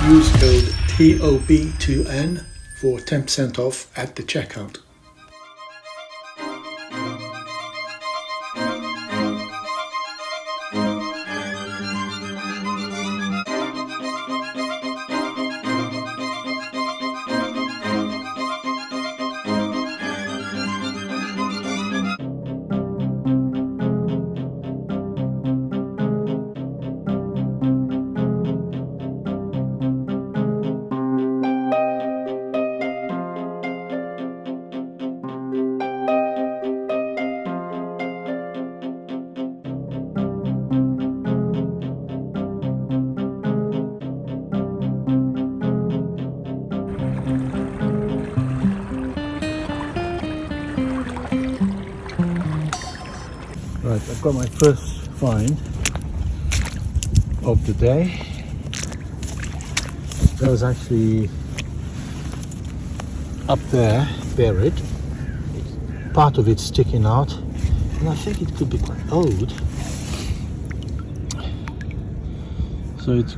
use code TOB2N for 10% off at the checkout. Right, I've got my first find of the day. That was actually up there, buried. Part of it's sticking out, and I think it could be quite old. So it's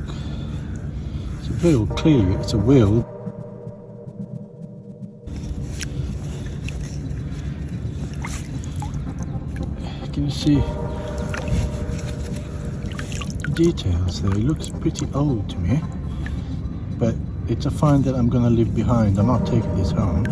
very clear, it's a wheel. Can you see details there? It looks pretty old to me, but it's a find that I'm gonna leave behind. I'm not taking this home.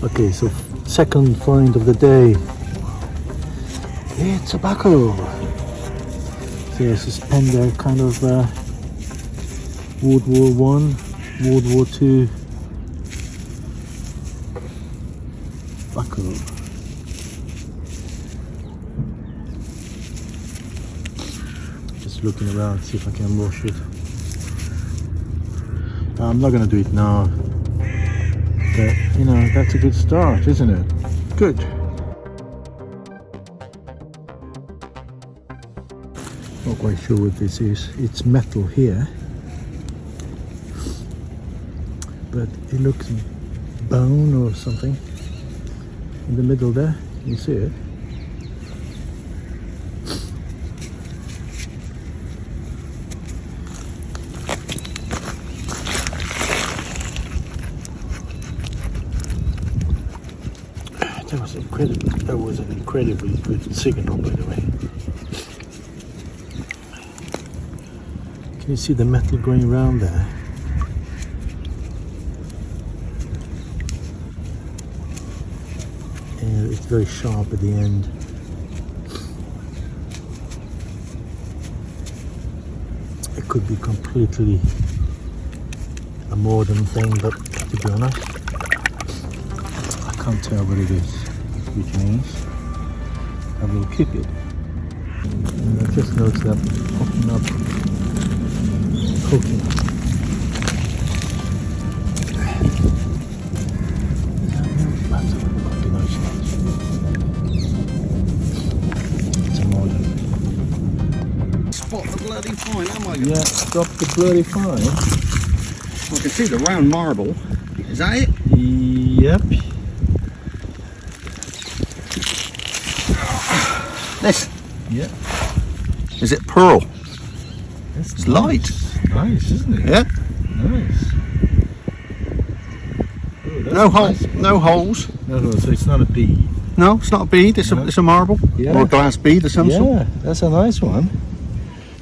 Okay, so second find of the day. It's a buckle. So a suspender, kind of World War One, World War Two buckle. Just looking around, see if I can wash it. I'm not gonna do it now. But, you know, that's a good start, isn't it? Good. Not quite sure what this is. It's metal here, but it looks bone or something in the middle there. Can you see it? That was an incredibly good signal, by the way. Can you see the metal going around there? And it's very sharp at the end. It could be completely a modern thing, but to be honest, I can't tell what it is. Which means I will keep it. And I just noticed that poking up. It's a modern. Spot the bloody fine, am I? Yeah, drop the bloody fine. Well, I can see the round marble. Is that it? Yep. This? Yeah. Is it pearl? It's light. Nice, isn't it? Yeah. Nice. Oh, No hole, nice. no holes. No, so it's not a bead. No, it's not a bead. It's No. a marble Yeah. or a glass bead or some sort. Yeah, that's a nice one.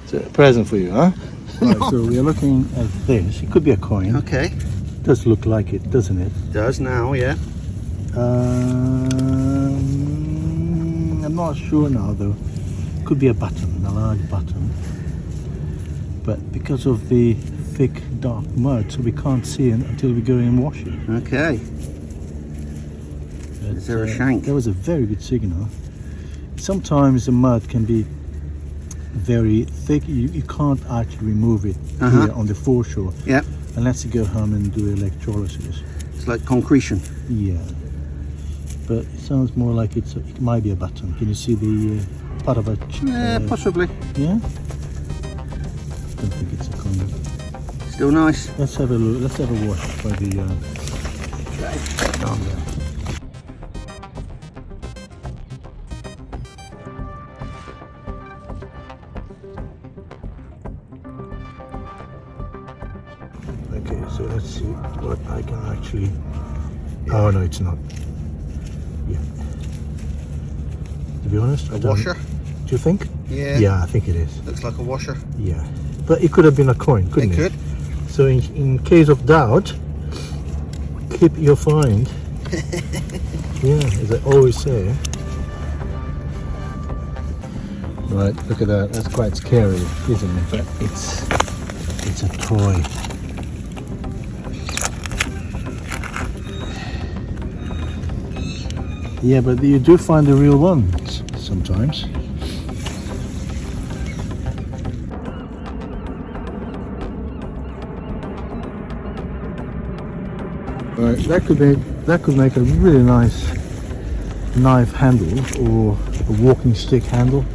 It's a present for you, huh? Right, so we are looking at this. It could be a coin. Okay. It does look like it, doesn't it? Does now, yeah. I'm not sure now though. Could be a button, a large button. But because of the thick dark mud, so we can't see it until we go in and wash it. Okay. But, Is there a shank? That was a very good signal. Sometimes the mud can be very thick. You can't actually remove it here on the foreshore. Yep. Unless you go home and do electrolysis. It's like concretion. Yeah. But it sounds more like it might be a button. Can you see the part of a... possibly. Yeah? Don't think it's a coin. Still nice. Let's have a look. Let's have a wash by the... down there. Okay, so let's see what I can actually... Oh no, it's not. Yeah. To be honest, I don't... Washer? Do you think? Yeah. Yeah, I think it is. Looks like a washer. Yeah. But it could have been a coin, couldn't it? It could. So in case of doubt, keep your find. Yeah, as I always say. Right, look at that. That's quite scary, isn't it? But it's a toy. Yeah, but you do find the real ones sometimes. Right, that could make a really nice knife handle or a walking stick handle.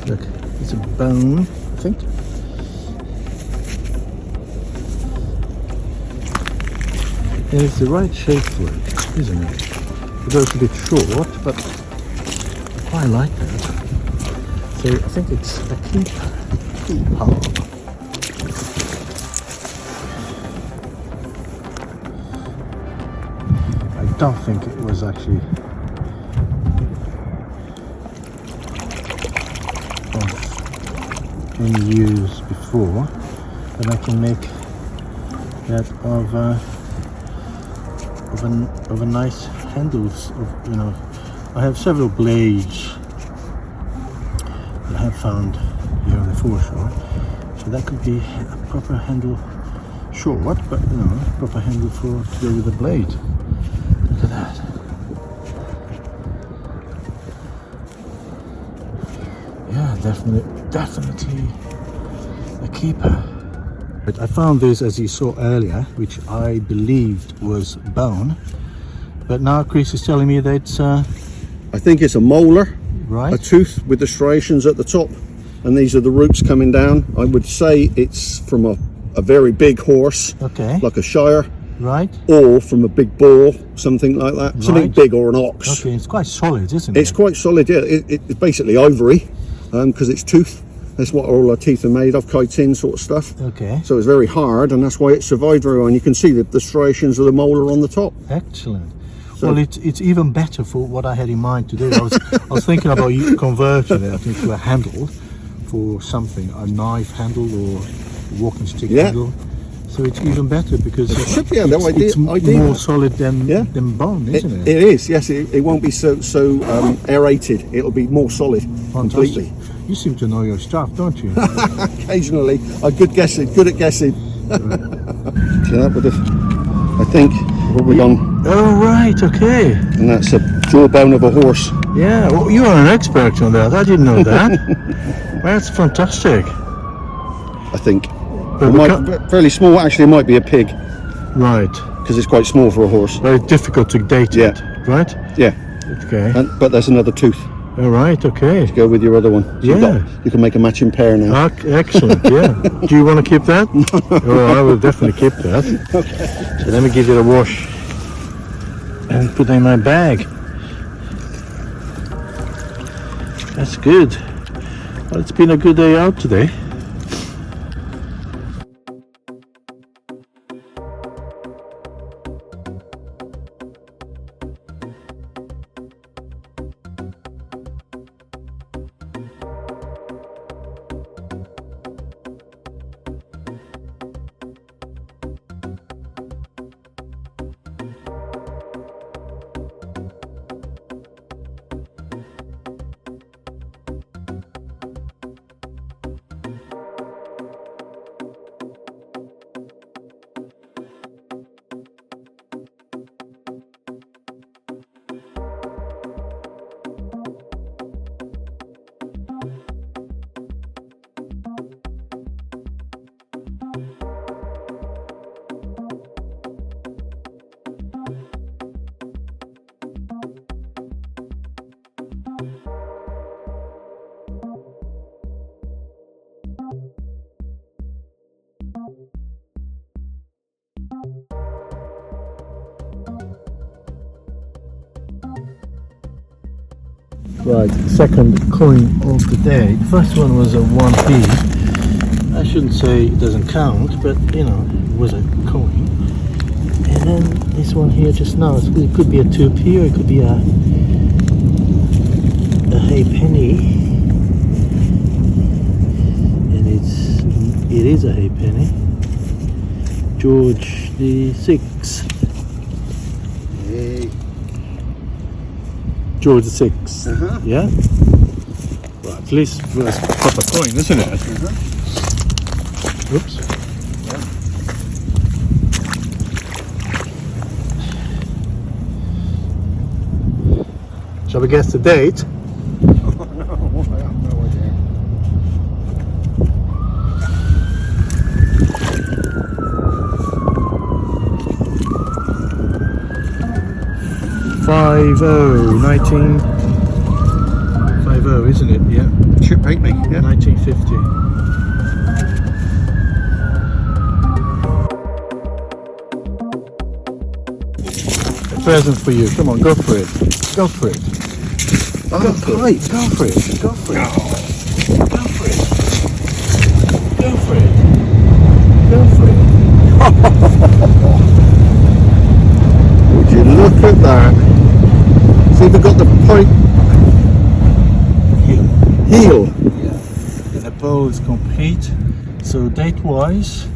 Look, it's a bone, I think. And it's the right shape for it, isn't it? It goes a bit short, but I quite like that. So I think it's a keeper. I don't think it was actually of any use before, but I can make that of a nice handles of, you know. I have several blades that I have found here on the foreshore, so that could be a proper handle, short, but you know, proper handle for to go with the blade. Look at that. Yeah, definitely a keeper. But I found this, as you saw earlier, which I believed was bone, but now Chris is telling me that it's I think it's a molar, right, a tooth with the striations at the top, and these are the roots coming down. I would say it's from a very big horse, okay, like a shire, right, or from a big boar, something like that, something right, big, or an ox. Okay, it's quite solid, isn't it? It's quite solid, yeah. It's basically ivory, because it's tooth. That's what all our teeth are made of, chitin sort of stuff. Okay. So it's very hard, and that's why it survived very well. And you can see the striations of the molar on the top. Excellent. So, well, it's even better for what I had in mind to do. I was thinking about converting it, I think, to a handle for something, a knife handle or a walking stick handle. So it's even better because it's more solid than bone, isn't it? It is, yes. It won't be so aerated. It'll be more solid. Fantastic. Completely. You seem to know your stuff, don't you? Occasionally, I'm good at guessing. So that would have, I think, probably gone. Oh right, okay. And that's a jawbone of a horse. Yeah, well, you are an expert on that. I didn't know that. That's fantastic. I think. But fairly small. Actually, it might be a pig. Right. Because it's quite small for a horse. Very difficult to date it, right? Yeah. Okay. But there's another tooth. All right, okay. To go with your other one. So you can make a matching pair now. Excellent, yeah. Do you want to keep that? Oh, I will definitely keep that. Okay. So let me give it a wash and put it in my bag. That's good. Well, it's been a good day out today. Right, second coin of the day. The first one was a 1p. I shouldn't say it doesn't count, but you know, it was a coin. And then this one here just now, it could be a 2p or it could be a halfpenny. And it is a halfpenny. George the Sixth. Hey. George the Sixth. Yeah? Right, at least it's a proper coin, isn't it? Oops. Shall we guess the date? Oh no, I have no idea. 1950, isn't it? Yeah. Chip halfpenny, yeah. 1950. A present for you. Come on, go for it. Go for it. Oh, Go for it. Go for it. Go for it. Go for it. Go for it. Go for it. Would you look at that? See, they've got the point heel. Yeah. And the bowl is complete. So date-wise,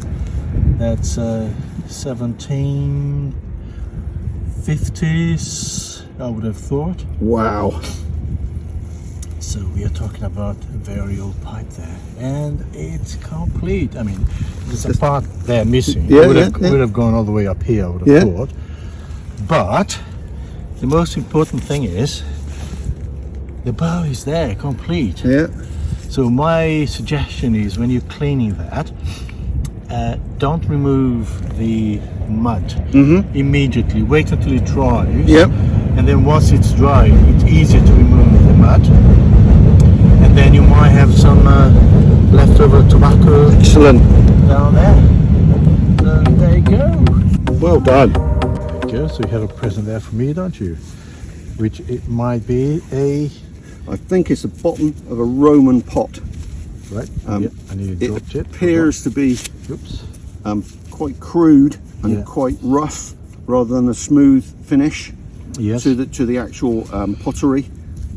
that's 1750s, I would have thought. Wow. So we are talking about a very old pipe there, and it's complete. I mean, there's a part there missing. Yeah, would yeah. have gone all the way up here, I would have thought. But the most important thing is the bow is there, complete. Yeah. So my suggestion is, when you're cleaning that, don't remove the mud immediately. Wait until it dries. Yep. And then once it's dry, it's easier to remove the mud. And then you might have some leftover tobacco Excellent. down there. So there you go. Well done. There you go. So you have a present there for me, don't you? Which it might be a... I think it's the bottom of a Roman pot. Right. Yeah, I need to drop it. Appears to be Oops. quite crude and Yeah. quite rough, rather than a smooth finish Yes. to the actual pottery.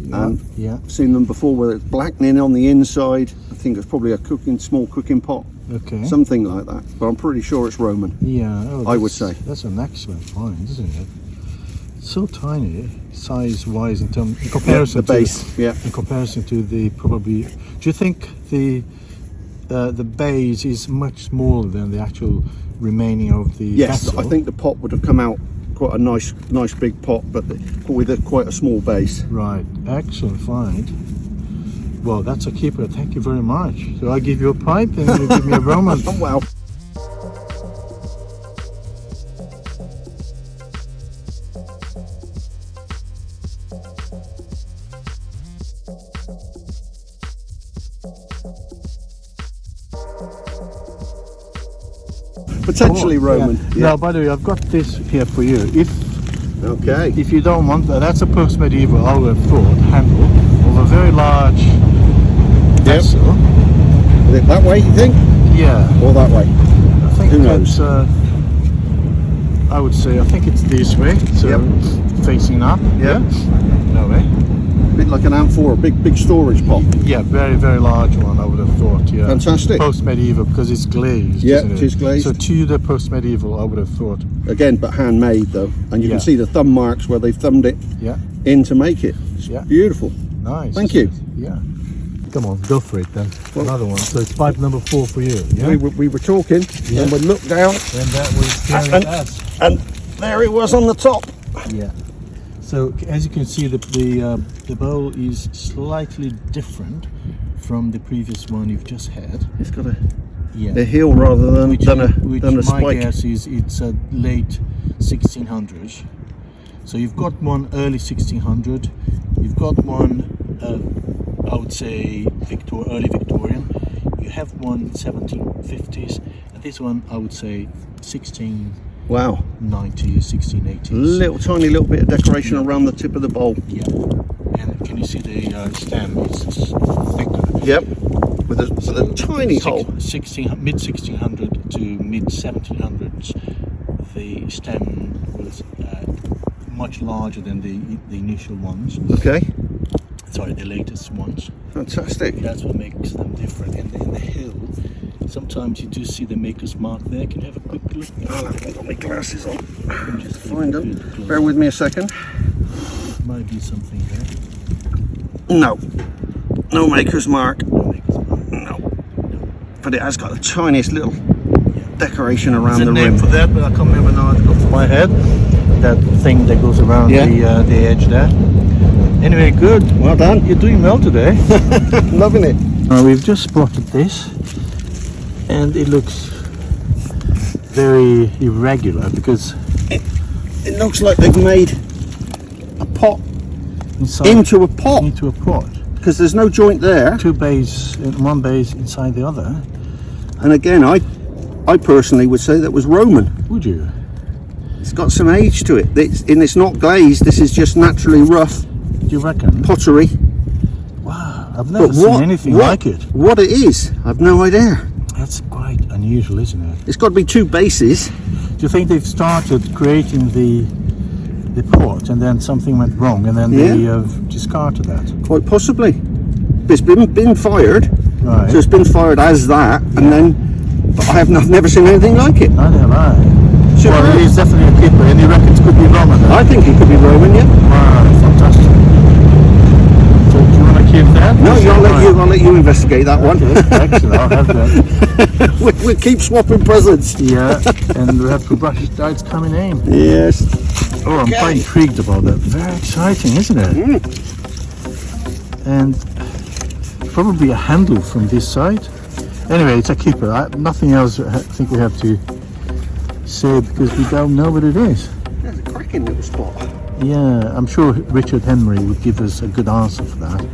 Yeah. I've seen them before where it's blackening on the inside. I think it's probably a small cooking pot, Okay. something like that. But I'm pretty sure it's Roman. Yeah. Oh, I would say. That's an excellent find, isn't it? It's so tiny, size-wise, in comparison the base. in comparison to the probably. Do you think the base is much smaller than the actual remaining of the Yes, vessel? I think the pot would have come out quite a nice big pot, but with quite a small base. Right, excellent find. Well, that's a keeper. Thank you very much. So I give you a pipe, and you give me a Roman. Oh wow. Potentially Roman. Yeah. Now, by the way, I've got this here for you. Okay. If you don't want that, that's a post-medieval, I would have thought, handle of a very large vessel. Is it that way, you think? Yeah. Or that way? I think Who knows? that's, I would say, I think it's this way. So facing up. Yeah. No way. A bit like an amphora, big storage pot. Yeah, very, very large one, I would have thought. Yeah. Fantastic. Post-medieval, because it's glazed. Yeah, isn't it is glazed. So Tudor post-medieval, I would have thought. Again, but handmade though. And you can see the thumb marks where they've thumbed it Yeah. in to make it. It's beautiful. Nice. Thank you. Yeah. Come on, go for it then. Another one. So it's pipe number 4 for you. Yeah. We were talking, and we looked down, And that was staring at us. and there it was on the top. Yeah. So as you can see, the bowl is slightly different from the previous one you've just had. It's got a Yeah. heel rather than Which a my spike. guess is it's a late 1600s. So you've got one early 1600. You've got one, I would say, early Victorian. You have one 1750s, and this one I would say 1690s, Wow. 1680s. Tiny little bit of decoration around the tip of the bowl. Yeah. And can you see the stem is thicker? Yep. With a tiny hole. Mid 1600 to mid 1700s, the stem was much larger than the initial ones. Okay. Sorry, the latest ones. Fantastic. That's what makes them different. And in the hill, sometimes you do see the maker's mark there. Can you have a quick look? I've got my glasses on. Just Find them. Bear with me a second. Might be something there. No. No maker's mark. No maker's mark. No. But it has got the tiniest little decoration around There's the a name rim. for that, but I can't remember now. It's off my head. That thing that goes around Yeah. the edge there. Anyway, good. Well done. You're doing well today. Loving it. We've just spotted this, and it looks very irregular because It looks like they've made a pot inside into a pot into a pot, because there's no joint there. two bays, one base inside the other. And again, I personally would say that was Roman. Would you? It's got some age to it. It's not glazed. This is just naturally rough Do you reckon? pottery. Wow, I've never seen anything like it. What it is, I've no idea. That's quite unusual, isn't it? It's got to be two bases. Do you think they've started creating the pot and then something went wrong and then they discarded that? Quite possibly. It's been fired. Right. So it's been fired as that, and then. But I've never seen anything like it. Neither have I. Sure. Well, it is definitely a keeper, and you reckon it could be Roman then? I think it could be Roman, yeah. Wow, fantastic. So do you want to keep that? No, I'll let you investigate that one. Okay, excellent, I'll have that. we keep swapping presents. Yeah, and we have to brush it. It's coming in. Yes. Oh, I'm quite intrigued about that. Very exciting, isn't it? And probably a handle from this side. Anyway, it's a keeper. Nothing else I think we have to say because we don't know what it is. That's a cracking little spot. Yeah, I'm sure Richard Henry would give us a good answer for that.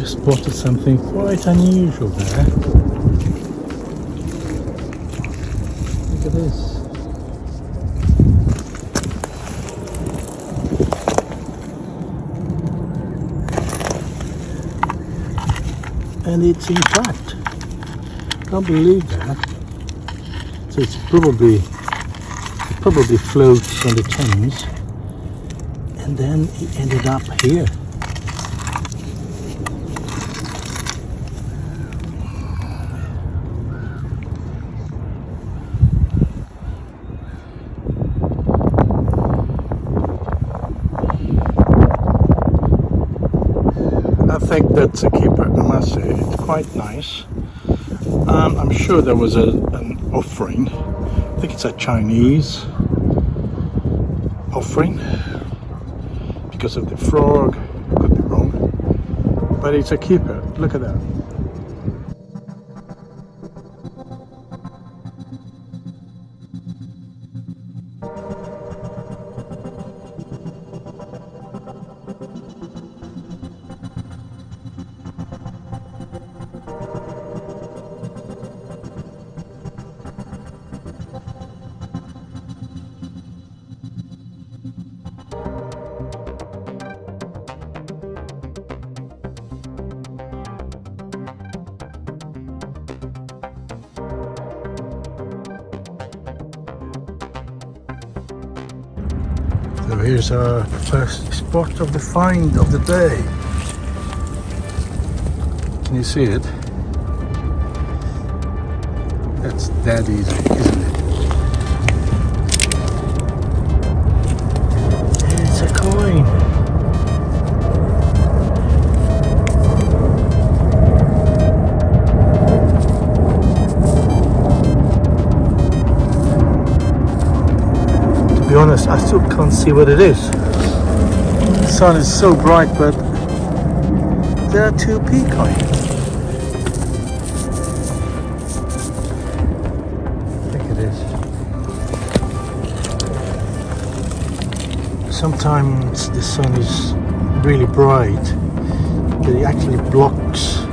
just spotted something quite unusual there. Look at this. And it's intact. Can't believe that. So it probably floats on the Thames, and then it ended up here. I think that's a keeper, I must say. It's quite nice. I'm sure there was an offering. I think it's a Chinese offering because of the frog. Could be wrong, but it's a keeper. Look at that. So here's our first spot of the find of the day. Can you see it? That's that easy, isn't it? It's a coin. To be honest, I still can't see what it is. The sun is so bright, but there are 2p coins. Look at this. Sometimes the sun is really bright, but it actually blocks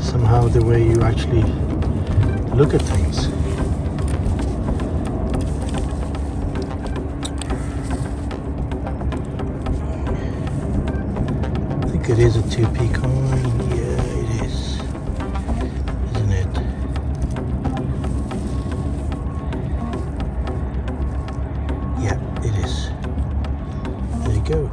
somehow the way you actually look at things. It is a 2p coin, yeah it is, isn't it? Yeah, it is. There you go.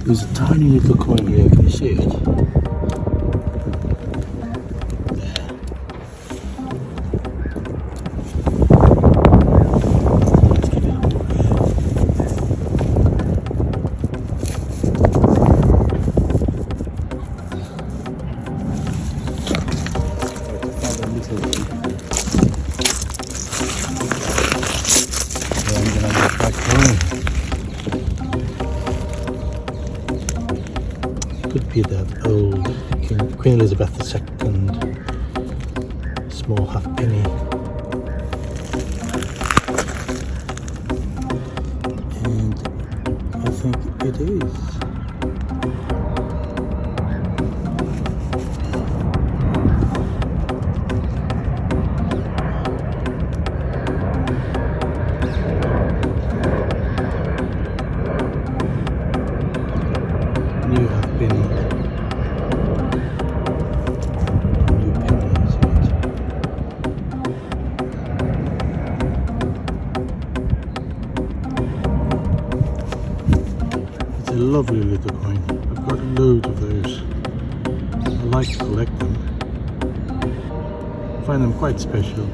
There's a tiny little coin here, can you see it? Could be that old Queen Elizabeth II small halfpenny. And I think it is. New halfpenny. New penny, is it? It's a lovely little coin. I've got loads of those. I like to collect them. I find them quite special.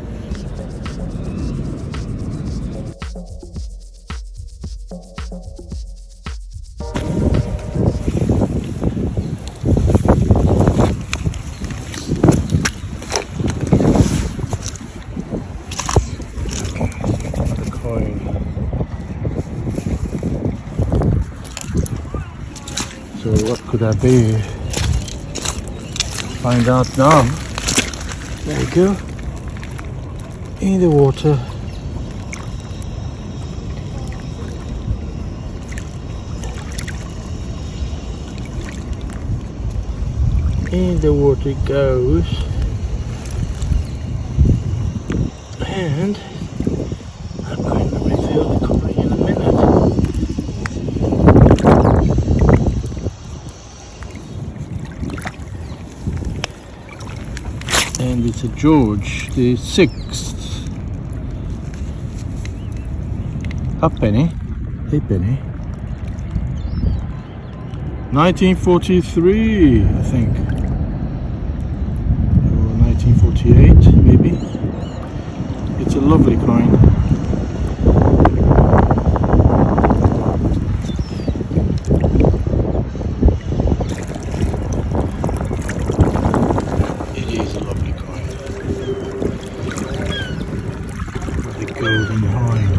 So what could that be? Find out now. There we go. In the water. In the water it goes. And I'm going to refill the coin in a minute. And it's a George the 6th halfpenny, halfpenny, 1943 I think, or 1948 maybe. It's a lovely coin. Golden Hind.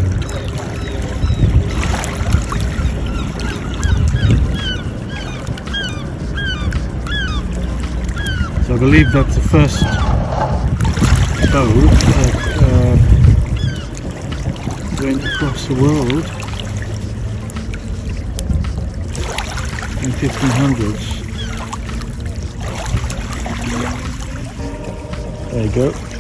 So I believe that's the first boat that went across the world in 1500s. There you go.